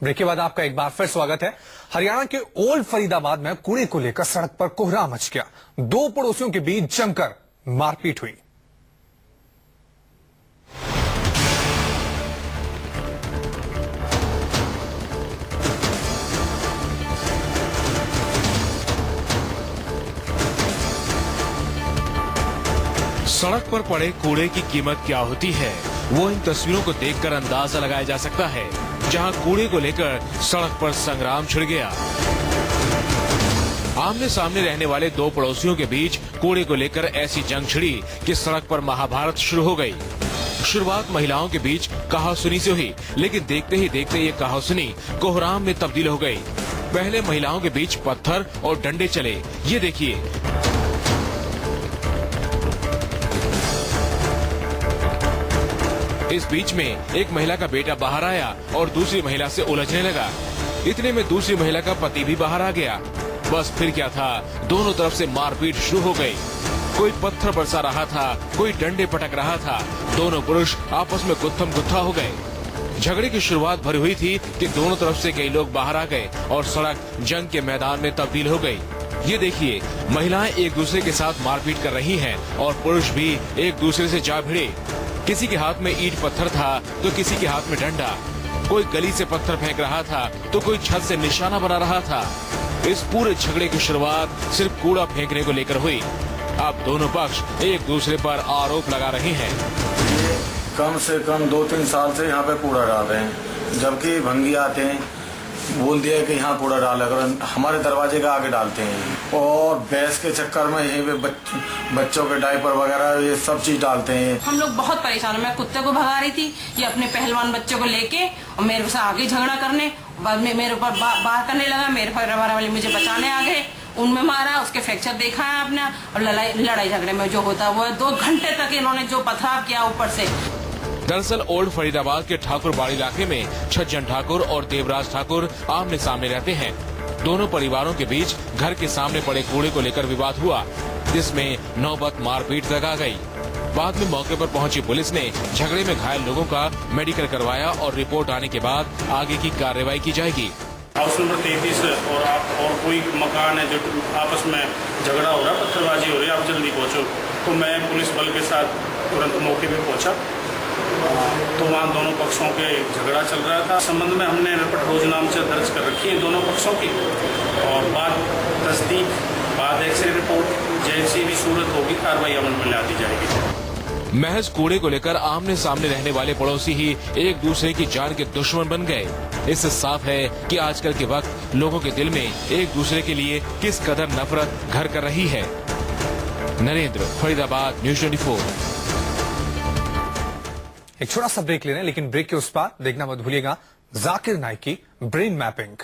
Break के बाद आपका एक बार फिर स्वागत है। हरियाणा के ओल्ड फरीदाबाद में कूड़े को लेकर सड़क पर कोहराम मच गया। दो पड़ोसियों के बीच जमकर मारपीट हुई। सड़क पर पड़े कूड़े की कीमत क्या होती है, वो इन तस्वीरों को देखकर अंदाजा लगाया जा सकता है, जहां कूड़े को लेकर सड़क पर संग्राम छिड़ गया। आमने सामने रहने वाले दो पड़ोसियों के बीच कूड़े को लेकर ऐसी जंग छिड़ी कि सड़क पर महाभारत शुरू हो गई। शुरुआत महिलाओं के बीच कहासुनी से हुई, लेकिन देखते ही देखते ये कहासुनी कोहराम में तब्दील हो गई। पहले महिलाओं के बीच पत्थर और डंडे चले, ये देखिए। इस बीच में एक महिला का बेटा बाहर आया और दूसरी महिला से उलझने लगा। इतने में दूसरी महिला का पति भी बाहर आ गया। बस फिर क्या था, दोनों तरफ से मारपीट शुरू हो गई। कोई पत्थर बरसा रहा था, कोई डंडे पटक रहा था। दोनों पुरुष आपस में गुत्थम गुत्था हो गए। झगड़े की शुरुआत भरी हुई थी कि दोनों तरफ से कई लोग बाहर आ गए और सड़क जंग के मैदान में तब्दील हो गई। ये देखिए, महिलाएं एक दूसरे के साथ मारपीट कर रही हैं और पुरुष भी एक दूसरे से जा भिड़े। किसी के हाथ में ईंट पत्थर था तो किसी के हाथ में डंडा। कोई गली से पत्थर फेंक रहा था तो कोई छत से निशाना बना रहा था। इस पूरे झगड़े की शुरुआत सिर्फ कूड़ा फेंकने को लेकर हुई। अब दोनों पक्ष एक दूसरे पर आरोप लगा रहे हैं। कम से कम 2-3 साल से यहाँ पे कूड़ा डाल रहे हैं, जबकि भंगी आते हैं, बोल दिया है कि यहाँ कूड़ा डाला करो, हमारे दरवाजे के आगे डालते हैं और भैंस के चक्कर में यहीं पे बच्चों के डायपर वगैरह ये सब चीज डालते हैं। हम लोग बहुत परेशान हैं। मैं कुत्ते को भगा रही थी, ये अपने पहलवान बच्चों को लेके और मेरे से आगे झगड़ा करने, बाद में मेरे ऊपर बात करने लगा। मेरे परिवार वाले मुझे बचाने आ गए, उनमें मारा, उसके फ्रैक्चर देखा है आपने। और लड़ाई झगड़े में जो होता है वो 2 घंटे तक इन्होंने जो पथराव किया ऊपर से। दरअसल ओल्ड फरीदाबाद के ठाकुरबाड़ी इलाके में छज्जन ठाकुर और देवराज ठाकुर आमने सामने रहते हैं। दोनों परिवारों के बीच घर के सामने पड़े कूड़े को लेकर विवाद हुआ, जिसमें नौबत मारपीट तक आ गई। बाद में मौके पर पहुंची पुलिस ने झगड़े में घायल लोगों का मेडिकल करवाया और रिपोर्ट आने के बाद आगे की कार्रवाई की जाएगी। हाउस नंबर 33 और कोई मकान है जो आपस में झगड़ा हो रहा है, पत्थरबाजी हो रही है, आप जल्दी पहुंचो। तो मैं पुलिस बल के साथ तुरंत मौके पे पहुंचा तो वहाँ दोनों पक्षों के झगड़ा चल रहा था। संबंध में हमने रिपोर्ट रोजनामा दर्ज कर रखी है दोनों पक्षों की, और बाद तस्दीक बाद एक्सरे रिपोर्ट जैसी भी सूरत होगी कार्रवाई अमल में ला दी जाएगी। महज कूड़े को लेकर आमने सामने रहने वाले पड़ोसी ही एक दूसरे की जान के दुश्मन बन गए। इससे साफ है कि आजकल के वक्त लोगों के दिल में एक दूसरे के लिए किस कदर नफरत घर कर रही है। नरेंद्र, फरीदाबाद, न्यूज़ 24। एक छोटा सा ब्रेक ले रहे हैं, लेकिन ब्रेक के उस पार देखना मत भूलिएगा जाकिर नाइक की ब्रेन मैपिंग।